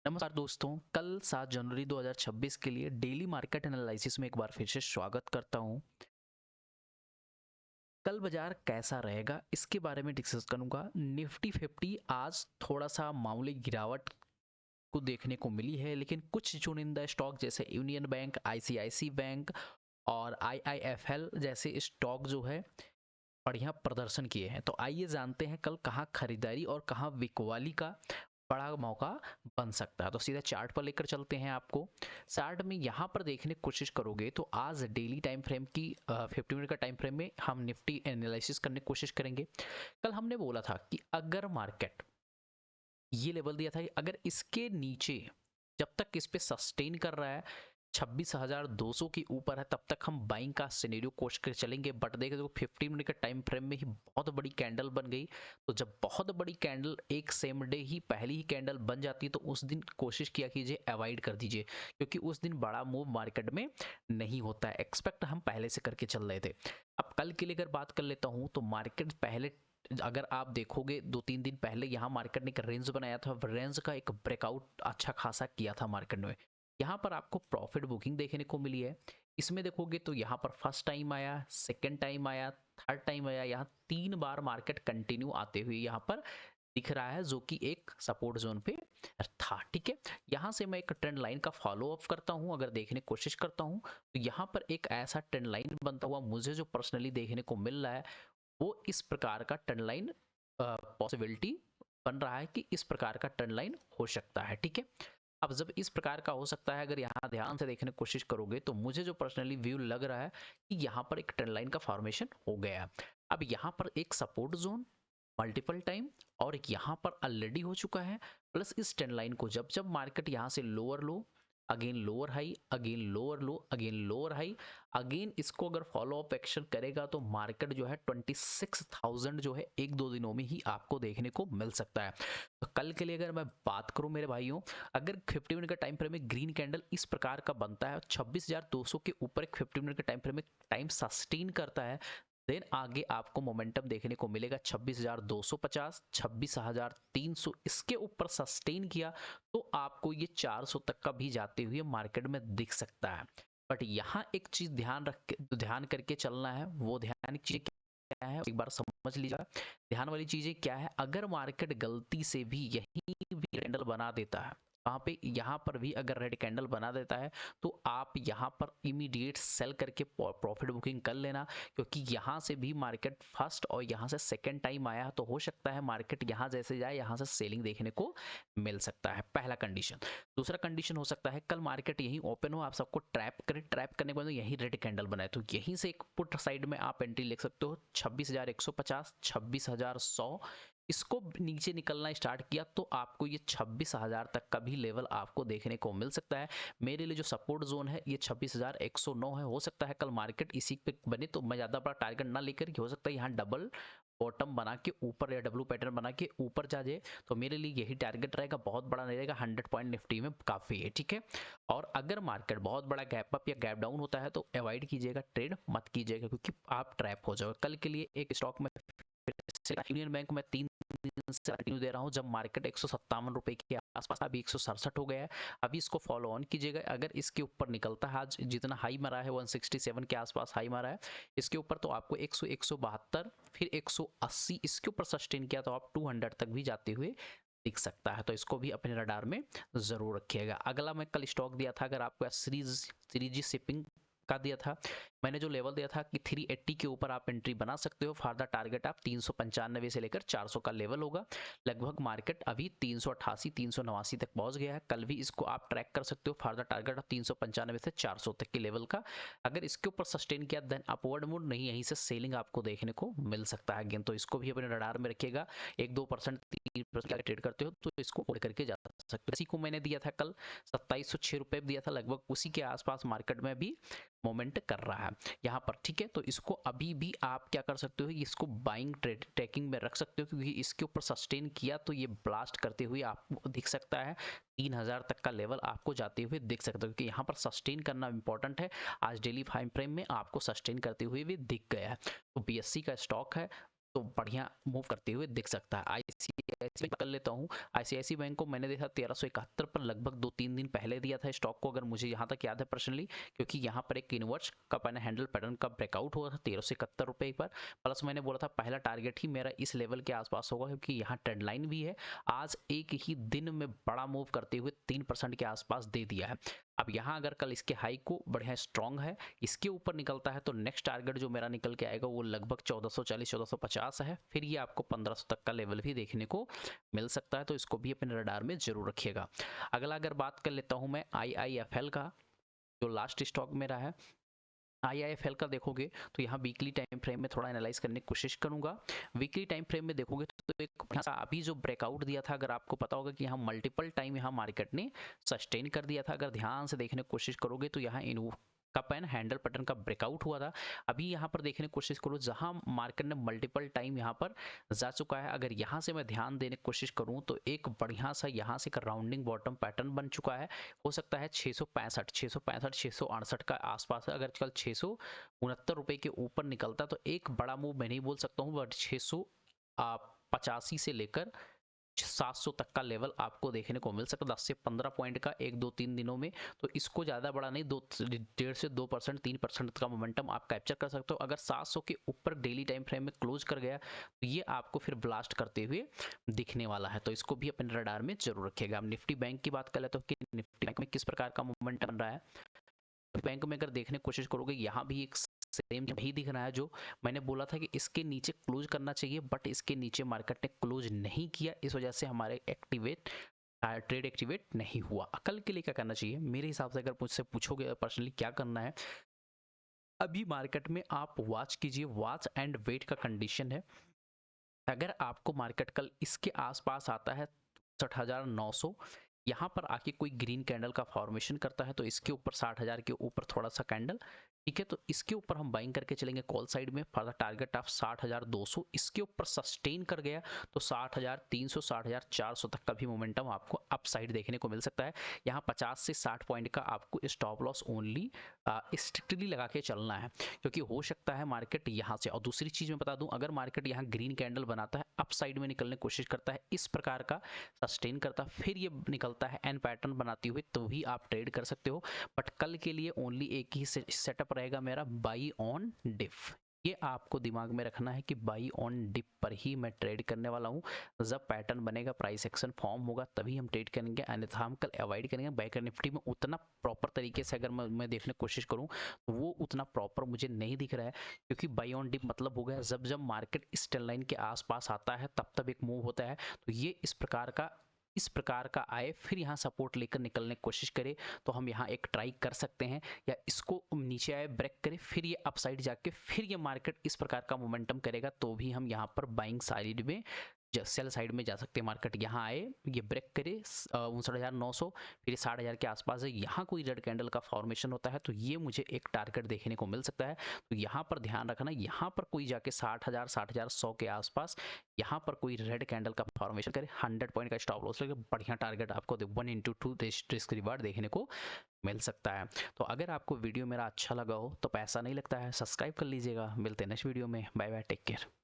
नमस्कार दोस्तों, कल 7 जनवरी 2026 के लिए डेली मार्केट एनालिसिस में एक बार फिर से स्वागत करता हूं। कल बाजार कैसा रहेगा इसके बारे में डिस्कस करूंगा। निफ्टी 50 आज थोड़ा सा मामूली गिरावट को देखने को मिली है, लेकिन कुछ चुनिंदा स्टॉक जैसे यूनियन बैंक, आईसीआईसी बैंक और आईआईएफएल जैसे स्टॉक जो है बढ़िया प्रदर्शन किए हैं। तो आइए जानते हैं कल कहाँ खरीदारी और कहाँ बिकवाली का बड़ा मौका बन सकता है। तो सीधा चार्ट पर लेकर चलते हैं आपको। चार्ट में यहाँ पर देखने की कोशिश करोगे तो आज डेली टाइम फ्रेम की 50 मिनट का टाइम फ्रेम में हम निफ्टी एनालिसिस करने की कोशिश करेंगे। कल हमने बोला था कि अगर मार्केट ये लेवल दिया था कि अगर इसके नीचे जब तक इस पे सस्टेन कर रहा है 26,200 के ऊपर है, तब तक हम बाइंग का सिनेरियो कोशिश कर चलेंगे। बट देखे तो 15 मिनट के टाइम फ्रेम में ही बहुत बड़ी कैंडल बन गई। तो जब बहुत बड़ी कैंडल एक सेम डे ही पहली ही कैंडल बन जाती है तो उस दिन कोशिश किया कीजिए अवॉइड कर दीजिए, क्योंकि उस दिन बड़ा मूव मार्केट में नहीं होता है। एक्सपेक्ट हम पहले से करके चल रहे थे। अब कल के लिए अगर बात कर लेता हूँ तो मार्केट पहले अगर आप देखोगे 2-3 दिन पहले यहाँ मार्केट ने एक रेंज बनाया था। रेंज का एक ब्रेकआउट अच्छा खासा किया था मार्केट में। यहाँ पर आपको प्रॉफिट बुकिंग देखने को मिली है। इसमें देखोगे तो यहाँ पर फर्स्ट टाइम आया, सेकंड टाइम आया, थर्ड टाइम आया, यहाँ 3 बार मार्केट कंटिन्यू आते हुए यहाँ पर दिख रहा है, जो कि एक सपोर्ट जोन पे था। ठीक है, यहाँ से मैं एक ट्रेंड लाइन का फॉलो अप करता हूँ, अगर देखने की कोशिश करता हूँ तो यहाँ पर एक ऐसा ट्रेंड लाइन बनता हुआ मुझे जो पर्सनली देखने को मिल रहा है वो इस प्रकार का ट्रेंड लाइन पॉसिबिलिटी बन रहा है कि इस प्रकार का ट्रेंड लाइन हो सकता है। ठीक है, अब जब इस प्रकार का हो सकता है, अगर यहाँ ध्यान से देखने की कोशिश करोगे तो मुझे जो पर्सनली व्यू लग रहा है कि यहाँ पर एक ट्रेंड लाइन का फॉर्मेशन हो गया। अब यहाँ पर एक सपोर्ट जोन मल्टीपल टाइम और यहाँ पर ऑलरेडी हो चुका है, प्लस इस ट्रेंड लाइन को जब जब मार्केट यहाँ से लोअर लो, again lower high, again lower लो, अगेन लोअर हाई, अगेन इसको अगर फॉलो अप एक्शन करेगा तो मार्केट जो है 26,000 जो है 1-2 दिनों में ही आपको देखने को मिल सकता है। तो कल के लिए अगर मैं बात करूं मेरे भाइयों, अगर 50 मिनट का टाइम फ्रेम में ग्रीन कैंडल इस प्रकार का बनता है 26,200 के ऊपर एक 50 मिनट के टाइम फ्रेम में टाइम सस्टेन करता है, देन आगे आपको मोमेंटम देखने को मिलेगा 26,250, 26,300 इसके ऊपर सस्टेन किया तो आपको ये 400 तक का भी जाते हुए मार्केट में दिख सकता है। बट यहाँ एक चीज ध्यान करके चलना है। वो ध्यान की चीज क्या है एक बार समझ लीजिएगा। ध्यान वाली चीजें क्या है, अगर मार्केट गलती से भी यहीं भी कैंडल बना देता है, वहां पे यहाँ पर भी अगर रेड कैंडल बना देता है तो आप यहाँ पर इमीडिएट सेल करके प्रॉफिट बुकिंग कर लेना, क्योंकि यहाँ से भी मार्केट फर्स्ट और यहाँ से सेकंड टाइम आया तो हो सकता है मार्केट यहाँ जैसे जाए यहाँ से सेलिंग देखने को मिल सकता है, पहला कंडीशन। दूसरा कंडीशन हो सकता है कल मार्केट यहीं ओपन हो, आप सबको ट्रैप करे, ट्रैप करने के बाद यहीं रेड कैंडल बनाए तो यहीं से एक पुट साइड में आप एंट्री ले सकते हो 26,150, 26,100। इसको नीचे निकलना स्टार्ट किया तो आपको ये 26,000 तक का भी लेवल आपको देखने को मिल सकता है। मेरे लिए जो सपोर्ट जोन है ये 26,109 है। हो सकता है कल मार्केट इसी पे बने तो मैं ज़्यादा बड़ा टारगेट ना लेकर, हो सकता है यहाँ डबल बॉटम बना के ऊपर या डब्लू पैटर्न बना के ऊपर जा जाए, तो मेरे लिए यही टारगेट रहेगा। बहुत बड़ा नहीं रहेगा, 100 पॉइंट निफ्टी में काफ़ी है। ठीक है, और अगर मार्केट बहुत बड़ा गैप अप या गैप डाउन होता है तो अवॉइड कीजिएगा, ट्रेड मत कीजिएगा, क्योंकि आप ट्रैप हो जाओगे। कल के लिए एक स्टॉक में यूनियन बैंक में 3 दिन से कंटिन्यू दे रहा हूँ, जब मार्केट 157 रुपए के आसपास, अभी 167 हो गया है। अभी इसको फॉलो ऑन कीजिएगा। अगर इसके ऊपर निकलता है, आज जितना हाई मारा है 167 के आसपास हाई मारा है, इसके ऊपर तो आपको 100, 172 फिर 180 इसके ऊपर सस्टेन किया तो आप 200 तक भी जाते हुए दिख सकता है। तो इसको भी अपने रडार में जरूर रखिएगा। अगला मैं कल स्टॉक दिया था, अगर आपको सीरीज शिपिंग का दिया था, मैंने जो लेवल दिया था कि 380 के ऊपर आप एंट्री बना सकते हो। फार्दर टारगेट आप 395 से लेकर 400 का लेवल होगा। लगभग मार्केट अभी 388, 389 तक पहुंच गया है। कल भी इसको आप ट्रैक कर सकते हो। फार्दर टारगेट आप 395 से 400 तक के लेवल का, अगर इसके ऊपर सस्टेन किया देन अपवर्ड मूव नहीं, यहीं से सेलिंग आपको देखने को मिल सकता है अगेन। तो इसको भी अपने रडार में रखिएगा। 1-2%, 3% ट्रेड करते हो तो इसको होल्ड करके जा सकते हो। इसी को मैंने दिया था कल 2706 रुपये दिया था, लगभग उसी के आसपास मार्केट में भी मोमेंट कर रहा है यहाँ पर। ठीक है, तो इसको अभी भी आप क्या कर सकते हो, इसको बाइंग ट्रैकिंग में रख सकते हो, क्योंकि इसके ऊपर सस्टेन किया तो ये ब्लास्ट करते हुए आपको दिख सकता है 3,000 तक का लेवल आपको जाते हुए दिख सकता है, क्योंकि यहाँ पर सस्टेन करना इंपॉर्टेंट है। आज डेली टाइम फ्रेम में आपको सस्टेन करते हुए भी दिख गया है। तो बीएससी का स्टॉक है, तो बढ़िया मूव करते हुए दिख सकता है। आईसीआईसी कर लेता हूँ। आईसीआईसी बैंक को मैंने देखा 1371 पर लगभग 2-3 दिन पहले दिया था स्टॉक को, अगर मुझे यहाँ तक याद है पर्सनली, क्योंकि यहाँ पर एक inverse cup and handle pattern का ब्रेकआउट हुआ था 1371 रुपये पर। प्लस मैंने बोला था पहला टारगेट ही मेरा इस लेवल के आसपास होगा, क्योंकि यहाँ ट्रेंड लाइन भी है। आज एक ही दिन में बड़ा मूव करते हुए 3% के आसपास दे दिया है। अब यहाँ अगर कल इसके हाई को बढ़िया स्ट्रॉन्ग है, इसके ऊपर निकलता है, तो नेक्स्ट टारगेट जो मेरा निकल के आएगा वो लगभग 1440-1450 है। फिर ये आपको 1500 तक का लेवल भी देखने को मिल सकता है, तो इसको भी अपने रडार में जरूर रखिएगा। अगला अगर बात कर लेता हूँ मैं IIFL का, जो लास्ट स्टॉक मेरा है। IIFL का देखोगे तो यहाँ वीकली टाइम फ्रेम में थोड़ा एनालाइज करने की कोशिश करूंगा। वीकली टाइम फ्रेम में देखोगे तो एक अभी जो ब्रेकआउट दिया था, अगर आपको पता होगा कि यहाँ मल्टीपल टाइम यहाँ मार्केट ने सस्टेन कर दिया था। अगर ध्यान से देखने की कोशिश करोगे तो यहाँ कप एंड हैंडल पैटर्न का ब्रेकआउट हुआ था। अभी यहाँ पर देखने की कोशिश करो, जहां मार्केट ने मल्टीपल टाइम यहाँ पर जा चुका है, अगर यहाँ से मैं ध्यान देने की कोशिश करूं तो एक बढ़िया सा यहाँ से राउंडिंग बॉटम पैटर्न बन चुका है। हो सकता है 665 668 का आसपास है। अगर कल 669 रुपये के ऊपर निकलता तो एक बड़ा मूव मैं नहीं बोल सकता हूँ, बट 685 से लेकर 700 तक का लेवल आपको देखने को मिल सकता है, 10 से 15 पॉइंट का 1-2-3 दिनों में। तो इसको ज़्यादा बड़ा नहीं, 1.5 से 2%, 3% का मोमेंटम आप कैप्चर कर सकते हो। अगर 700 के ऊपर डेली टाइम फ्रेम में क्लोज कर गया तो ये आपको फिर ब्लास्ट करते हुए दिखने वाला है, तो इसको भी अपने रडार में जरूर रखिएगा। अब निफ्टी बैंक की बात कर लेते हो कि निफ्टी बैंक में किस प्रकार का मोमेंटम बन रहा है। बैंक में अगर देखने की कोशिश करोगे, यहाँ भी एक सेम ही दिख रहा है, जो मैंने बोला था कि इसके नीचे क्लोज करना चाहिए, बट इसके नीचे मार्केट ने क्लोज नहीं किया, इस वजह से हमारे ट्रेड एक्टिवेट नहीं हुआ। कल के लिए क्या करना चाहिए मेरे हिसाब से, अगर मुझसे पूछोगे पर्सनली क्या करना है, अभी मार्केट में आप वॉच कीजिए, वॉच एंड वेट का कंडीशन है। अगर आपको मार्केट कल इसके आसपास आता है 60,900, यहाँ पर आके कोई ग्रीन कैंडल का फॉर्मेशन करता है, तो इसके ऊपर 60,000 के ऊपर थोड़ा सा कैंडल, ठीक है, तो इसके ऊपर हम बाइंग करके चलेंगे कॉल साइड में फॉर द टारगेट ऑफ 60,200। इसके ऊपर सस्टेन कर गया तो 60,300 60,400 तक का भी मोमेंटम आपको अप साइड देखने को मिल सकता है। यहाँ 50 से 60 पॉइंट का आपको स्टॉप लॉस ओनली स्ट्रिक्टली लगा के चलना है, क्योंकि हो सकता है मार्केट यहाँ से। और दूसरी चीज मैं बता दूं, अगर मार्केट यहाँ ग्रीन कैंडल बनाता है, अप साइड में निकलने की कोशिश करता है, इस प्रकार का सस्टेन करता है, फिर ये निकलता है एन पैटर्न बनाती हुई, तो भी आप ट्रेड कर सकते हो। बट कल के लिए ओनली एक ही सेटअप रहेगा मेरा, बाई ऑन डिप। ये आपको दिमाग में रखना है कि बाई ऑन डिप पर ही मैं ट्रेड करने वाला हूँ। जब पैटर्न बनेगा, प्राइस एक्शन फॉर्म होगा, तभी हम ट्रेड करेंगे, अन्यथा हम कल अवॉइड करेंगे। बैंक निफ्टी में उतना प्रॉपर तरीके से अगर मैं देखने की कोशिश करूँ तो वो उतना प्रॉपर मुझे नहीं दिख रहा है, क्योंकि बाई ऑन डिप मतलब हो गया जब जब मार्केट इस ट्रेंड लाइन के आसपास आता है तब एक मूव होता है। तो ये इस प्रकार का आए, फिर यहाँ सपोर्ट लेकर निकलने की कोशिश करे, तो हम यहाँ एक ट्राई कर सकते हैं, या इसको नीचे आए ब्रेक करे, फिर ये अपसाइड जाके फिर ये मार्केट इस प्रकार का मोमेंटम करेगा, तो भी हम यहाँ पर बाइंग साइड में सेल साइड में जा सकते हैं। मार्केट यहाँ आए, ये ब्रेक करे 59,900, फिर 60,000 के आसपास है, यहाँ कोई रेड कैंडल का फॉर्मेशन होता है, तो ये मुझे एक टारगेट देखने को मिल सकता है। तो यहाँ पर ध्यान रखना, यहाँ पर कोई जाके 60,000 60,100 के आसपास यहाँ पर कोई रेड कैंडल का फॉर्मेशन करे, 100 पॉइंट का स्टॉप लॉस लगे, बढ़िया टारगेट आपको 1x2 रिस्क रिवार्ड देखने को मिल सकता है। तो अगर आपको वीडियो मेरा अच्छा लगा हो तो पैसा नहीं लगता है, सब्सक्राइब कर लीजिएगा। मिलते हैं नेक्स्ट वीडियो में, बाय बाय, टेक केयर।